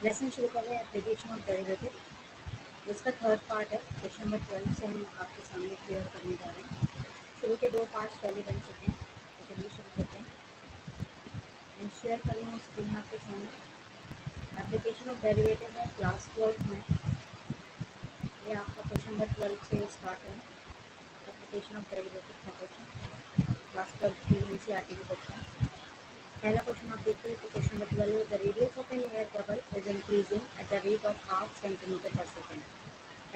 Lesson शुरू कर रहे हैं एप्लीकेशन ऑफ डेरिवेटिव, जिसका थर्ड पार्ट है। क्वेश्चन नंबर 12 से हम आपके सामने क्लियर करने जा रहे हैं। शुरू के दो पार्ट्स पहले बन चुके हैं, तो चलिए शुरू करते हैं एंड शेयर करेंगे स्क्रीन आपके सामने। एप्लीकेशन ऑफ डेरिवेटिव है क्लास 12 में, ये आपका क्वेश्चन नंबर 12 से स्टार्ट है। एप्लीकेशन ऑफ डेरिवेटिव का क्वेश्चन क्लास 12 की एनसीईआरटी की क्वेश्चन। पहला क्वेश्चन आप देखते हैं तो question number 12, the radius of an air bubble is increasing at the rate of half centimetre per second.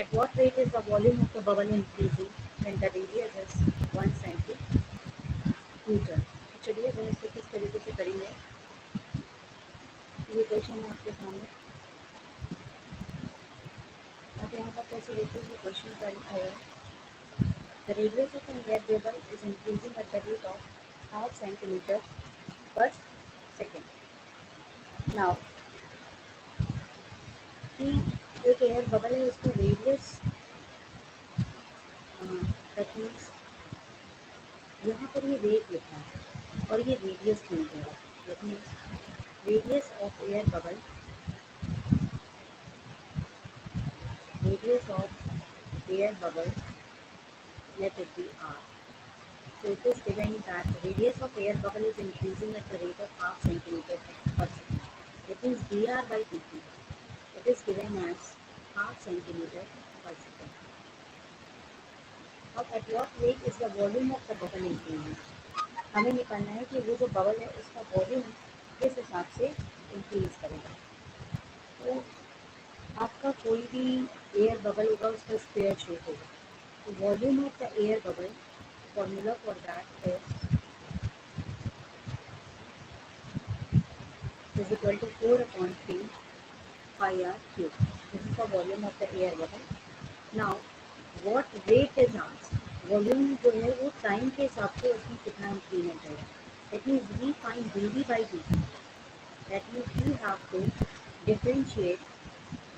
At what rate is the volume of the bubble increasing when the radius is 1 centimeter? चलिए हम इसको किस तरीके से करेंगे, ये question है आपके सामने। आप यहाँ पर कैसे देखते हैं क्वेश्चन का लिखा है, the radius of an air bubble is increasing at the rate of half centimeter per second. Now, कि एक एयर बबल है, उसका रेडियस दैट मीन्स यहाँ पर ये रेट लिखा है और ये रेडियस मिल गया। That means radius of air bubble, radius of air bubble, let it be r. So it is given that radius of air bubble is increasing at the rate of half centimeter per second. It means dr by dt. It is given as half centimeter per second. अब at what rate is the volume of the bubble increasing? हमें निकालना है कि वो जो bubble है उसका volume किस हिसाब से इंक्रीज करेगा। तो आपका कोई भी एयर बबल होगा उसका स्क्वायर शेप होगा, तो volume of the air bubble formula for that is equal to 4/3 pi r cube. This is the volume of the air bubble. Now what rate is asked? Volume जो है वो time के हिसाब से उसमें कितना इंक्रीमेंट है। That means we find d by D t. That means we have to differentiate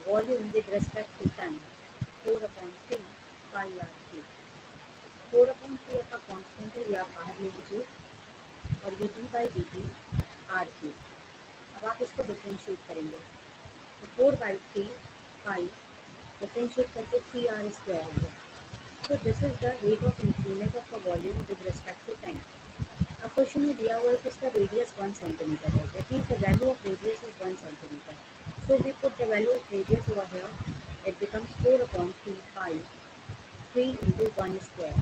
volume with respect to time. 4/3 pi r cube। 4/3 आपका कॉन्स्टेंट है, या बाहर ले लीजिए, और ये D by D T R cube. अब आप इसको डिफ्रेंशिएट करेंगे तो 4/3 पाई डिफ्रेंशिएट करके 3r स्क्वायर होगा। So this is the rate of increment of the volume with respect to time. अब क्वेश्चन में दिया हुआ है कि इसका रेडियस 1 सेंटीमीटर है, that means the value of radius is 1 centimetre. So we put the value of radius over here, it becomes 4/3 pi 3 into 1 square.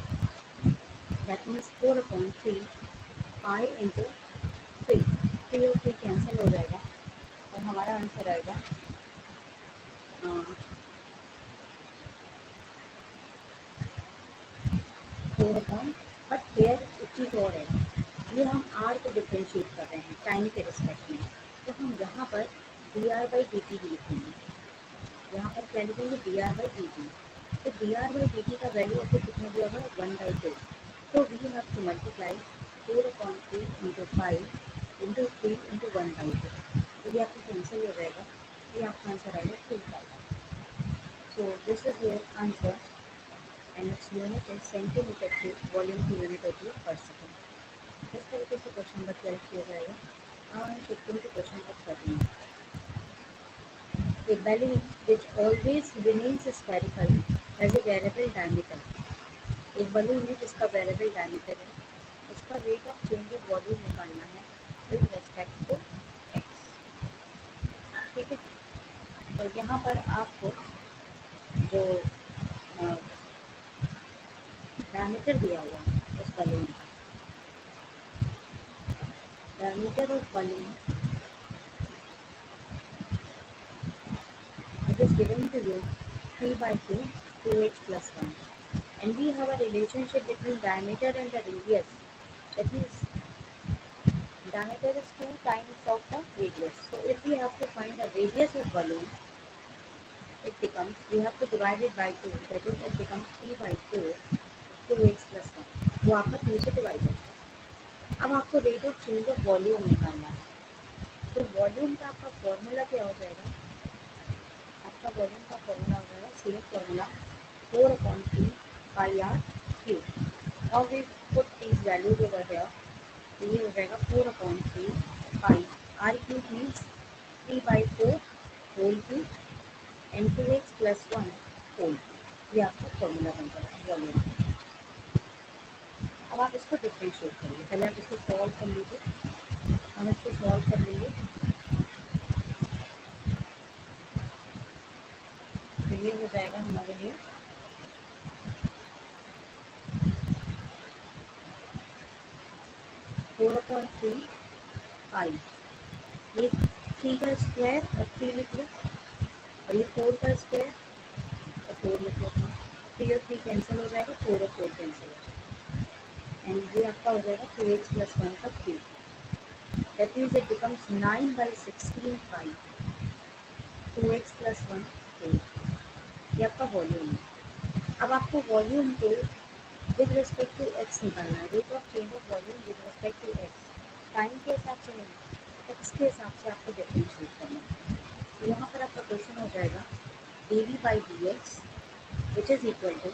That means 4/3 pi into 3। 3 और 3 cancel हो जाएगा और हमारा आंसर आएगा 4। बट हेयर एक चीज़ और है, ये हम आर को डिफ्रेंशिएट कर रहे हैं टाइम के रिस्पेक्ट में, तो हम यहाँ पर D R by D T भी लिखेंगे। यहाँ पर क्या लिखेंगे? D R by D T. तो D R by D T का वैल्यू आपको कितना दिया हुआ है? 1/2। तो we have to multiply 4/3 into 5 into 3 into 1/2। तो ये आपको कैंसिल हो जाएगा, ये आपका आंसर आएगा 2/5। So this is your answer and its unit is centimeter cube, volume की यूनिट होती है per second। इस तरीके से क्वेश्चन नंबर 12 किया जाएगा। अब हम shifting to question number 13। A balloon which always remains spherical has a variable diameter। एक बलून है जिसका वेरिएबल डायमीटर है, उसका rate of change of volume निकालना है विद रेस्पेक्ट टू एक्स। ठीक है, तो यहाँ पर आपको जो डायमीटर दिया हुआ है उस बलून का, diameter of balloon it is given to you 3/2 2h plus 1, and we have a relationship between diameter and the radius. That means diameter is 2 times of the radius. So if we have to find the radius of balloon, it becomes, we have to divide it by 2, that is it becomes 3/4 2h plus 1। वो आपका 2 से divide है। अब आपको rate of change of volume निकालना है, तो volume का आपका फॉर्मूला क्या हो जाएगा? आपका वॉल्यूम का फॉर्मूला हो जाएगा same formula 4/3 pi r cube. और we put these values over here, तो ये हो जाएगा 4/3 pi r cube means 3/4 whole cube n2x plus 1 whole cube, ये आपका फॉर्मूला बन जाएगा वॉल्यूम। अब आप इसको डिफ्रेंशिएट करिए, पहले आप इसको सॉल्व कर लीजिए। हम इसको सॉल्व कर लेंगे तो ये हो जाएगा हमारे लिए 4/3 आई, ये 3 का स्क्वायर और 3 लिख लो, और ये 4 का स्क्वायर और 4 लिख लो। 3 और 3 कैंसिल हो जाएगा, 4 और 4 कैंसिल हो जाएगा, एंड ये आपका हो जाएगा 2x प्लस 1 का क्यूब। That means it becomes 9/16 pi 2x plus 1 whole, ये आपका वॉल्यूम है। अब आपको वॉल्यूम को विद रिस्पेक्ट टू एक्स निकालना है, rate of change of volume with respect to x, time के हिसाब से नहीं, एक्स के हिसाब से आपको डिफरेंशिएट करना है। तो यहाँ पर आपका क्वेश्चन हो जाएगा d by d x which is equal to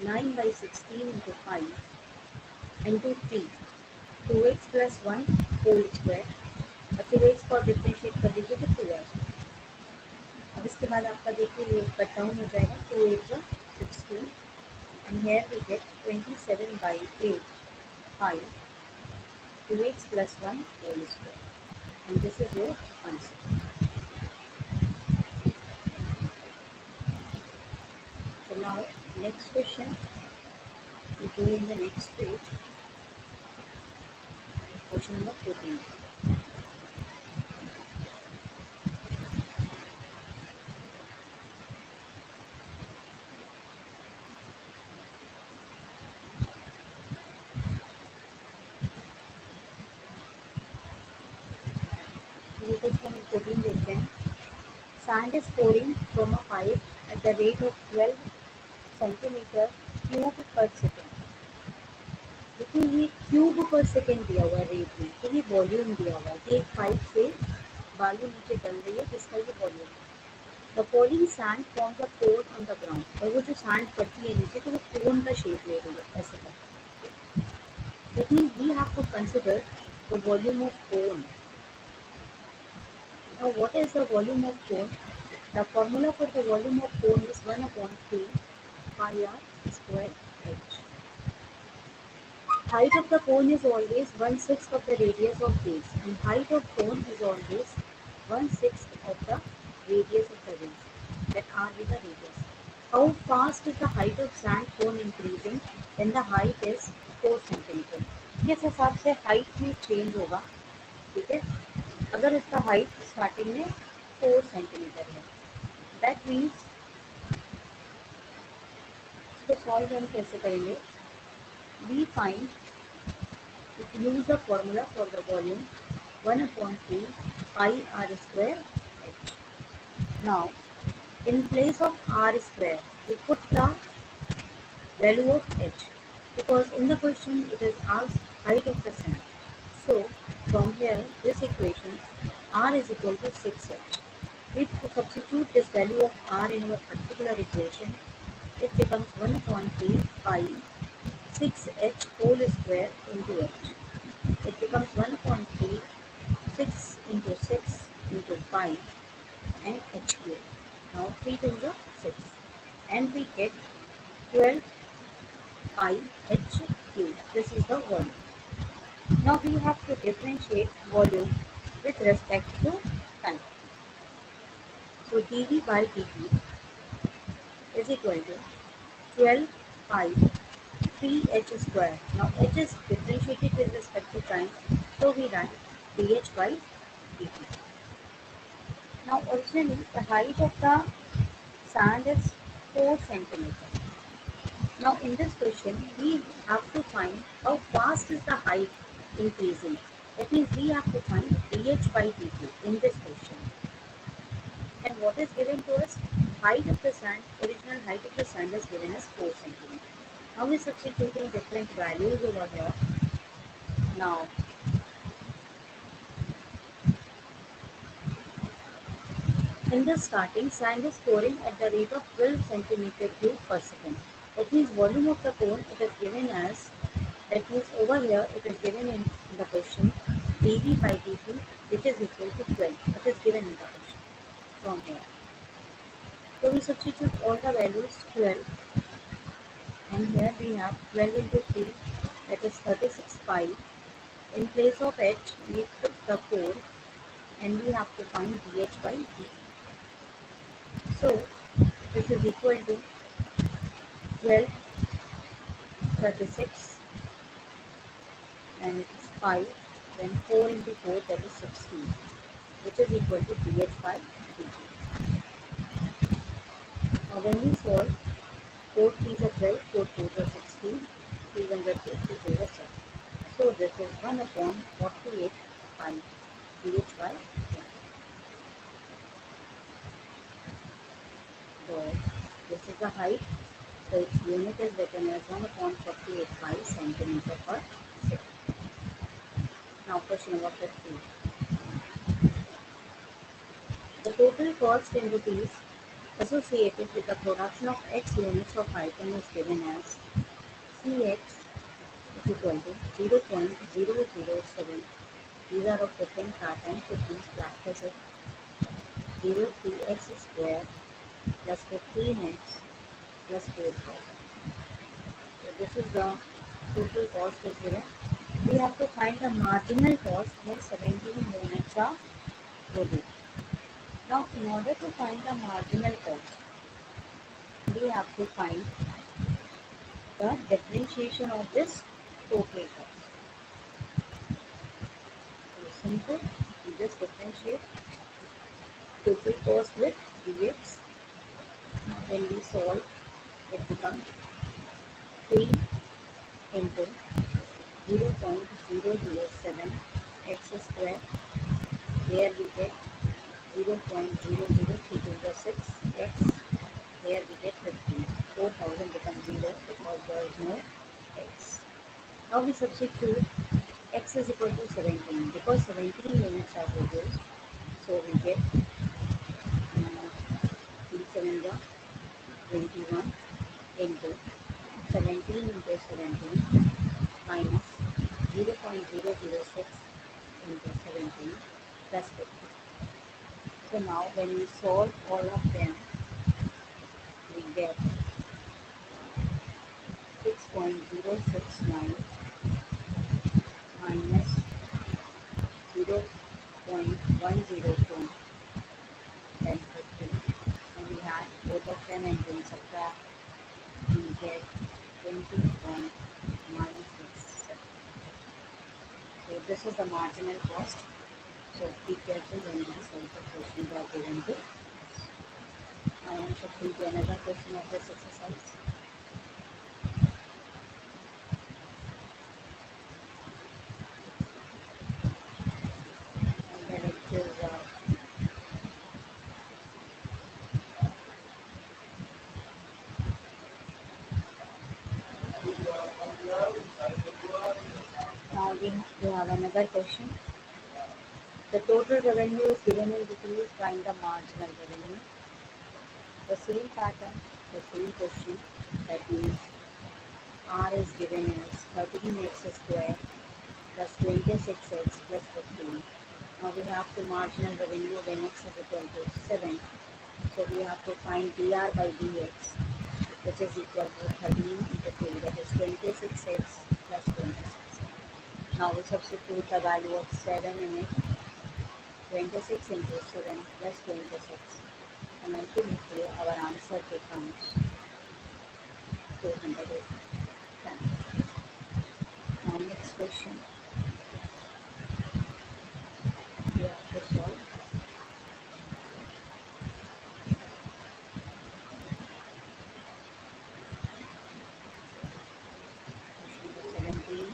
9/16 into 5 into 3 2x plus 1 whole square, और फिर एक्स को डिफरेंशिएट कर दीजिए तो 2x। अब इसके बाद आपका देखिए ये कट डाउन हो जाएगा, 2 8 16 and here we get 27/8 pi 2x plus 1 whole square, and this is your answer. So now next question we go in the next page, question number 14. ये क्वेश्चन 14 देखते हैं। Sand is pouring from a pipe at the rate of 12 centimeter cube per second. देखिए ये cube पर second दिया हुआ है rate में, तो ये वॉल्यूम दिया हुआ है कि एक पाइप से बालू नीचे डल रही है जिसका ये वॉल्यूम है। The falling sand forms a cone on the ground, और वो जो सैंड पड़ती है नीचे तो वो कोन का शेप ले रही है ऐसे करके। That means we have to consider the volume of cone. Now what is the volume of cone? The formula for the volume of cone is 1/3 pi r square h. Height of the cone is always 1/6 of the radius of base, and height of cone is always 1/6 of the radius of the base. That r is the radius. How fast is the height of sand cone increasing when the height is 4 centimeter? किस हिसाब से height में change होगा, ठीक है, अगर इसका height starting में 4 centimeter है। That means इसको solve हम कैसे करेंगे? We find, use the formula for the volume 1/3 pi r square h. Now, in place of r square, we put the value of h, because in the question it is asked height of the sand. So, from here, this equation r is equal to 6h. If we substitute this value of r in our particular equation, it becomes 1/3 pi 6h whole square into h. It becomes 1/3 6 into 6 into 5 and h cube. Now 3 times are 6, and we get 12 pi h cube. This is the volume. Now we have to differentiate volume with respect to time. So dV by dt is equal to 12 pi 3h square. Now h is differentiated with respect to time, so we write dh by dt. Now originally the height of the sand is 4 centimeter. Now in this question we have to find how fast is the height increasing. That means we have to find dh by dt in this question. And what is given to us? Height of the sand, original height of the sand is given as 4 centimeter. Now we are substituting different values over here. Now, in the starting, sand is pouring at the rate of 12 centimeter cube per second. That means volume of the cone it is given as, that means over here it is given in the question dV by dt which is equal to 12. It is given in the question from here. So we substitute all the values 12, and here we have 12 into 3, that is 36 pi. In place of h, we put the 4, and we have to find dh by dt. So this is equal to 12, 36, and it is 5, then 4 into 4, that is 16, which is equal to dh by dt. Now when we solve, 4 3s are 12, 4 4s are 16, 302, 3 4s are 7. So this is 1 upon 48 pi dh by dt. So this is the height. So its unit is written as 1 upon 48 pi centimeter per second. Now question number 15. The total cost in rupees associated with the production of X units of item is given as Cx is equal to 0.007. These are of different patterns, so please practice it. 03x square plus 15x plus 4,000. So this is the total cost is given. We have to find the marginal cost when 17 units are produced. Now, in order to find the marginal cost, we have to find the differentiation of this total cost. So simple, we just differentiate total cost with dx. When we solve, it becomes 3 into 0.007 x square. Here we get 0.00326 x. Here we get 15. 4,000 becomes 0 because there is no x. Now we substitute x is equal to 17 because 17 units are produced. So we get 3 7 21 into 17 into 17 minus 0.006 into 17 plus 50. So now when we solve all of them, we get 6.069 minus 0.102 and 50. And we add both of them and then subtract, we get 20.967. So this is the marginal cost. So be careful when you solve the questions that are given to us. I am shifting to another question of this exercise. And then it is now we have another question. The total revenue is given in rupees, find the marginal revenue. The same pattern, the same question, that means R is given as 13x square plus 26x plus 15. Now we have to marginal revenue when x is equal to 7. So we have to find dr by dx, which is equal to 13 into 2, that is 26x plus 26. Now we substitute the value of 7 in it. 26 into 7 plus 26, and ultimately our answer becomes 210. Now next question, we have to solve. Question number 17.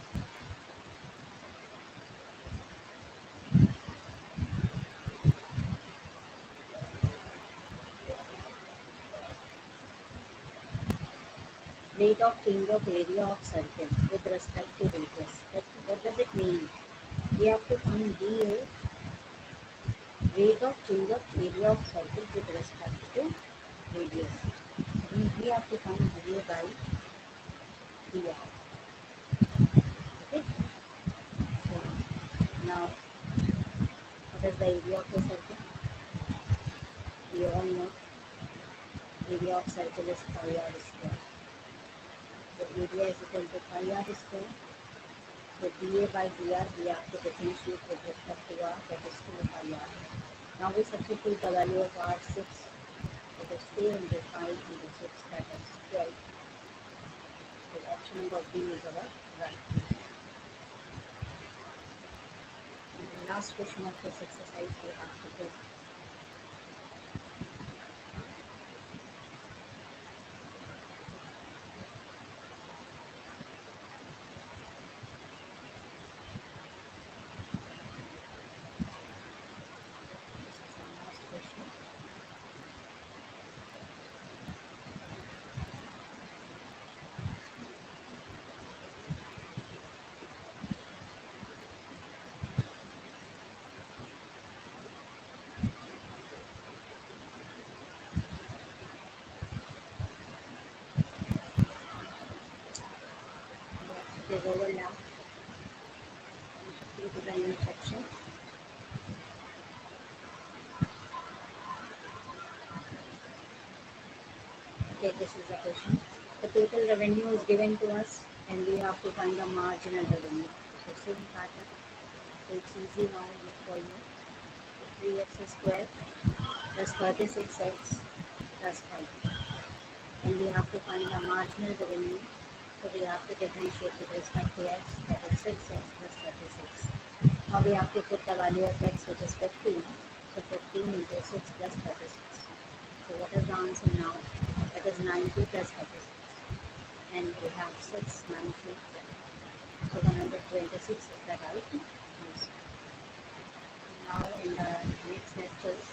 Rate of change of area of circle with respect to radius. What does it mean? We have to find dA, rate of change of area of circle with respect to radius. We have to find dA by dr. Okay. So now, what is the area of the circle? We all know area of circle is pi r square. So area is equal to pi r square. So dA by dr we have to differentiate with respect to r, that is 2 pi r. Now we substitute the value of r 6, that is 2 into 5 into 6, that is 12. So option number B is our right. And the last question of this exercise we have to do. It is overlap. Go to the new section. Okay, this is the question. The total revenue is given to us and we have to find the marginal revenue. So same pattern. So it's easy now for you. 3x square plus 36x plus 5. And we have to find the marginal revenue. So we have to differentiate with respect to x, that is 6x plus 36. Now we have to put the value of x, which is 15. So 15 into 6 plus 36. So what is the answer now? That is 90 plus 36. And we have 6, 90, so 126 is the right answer. Now in the next lectures,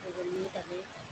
we will meet again.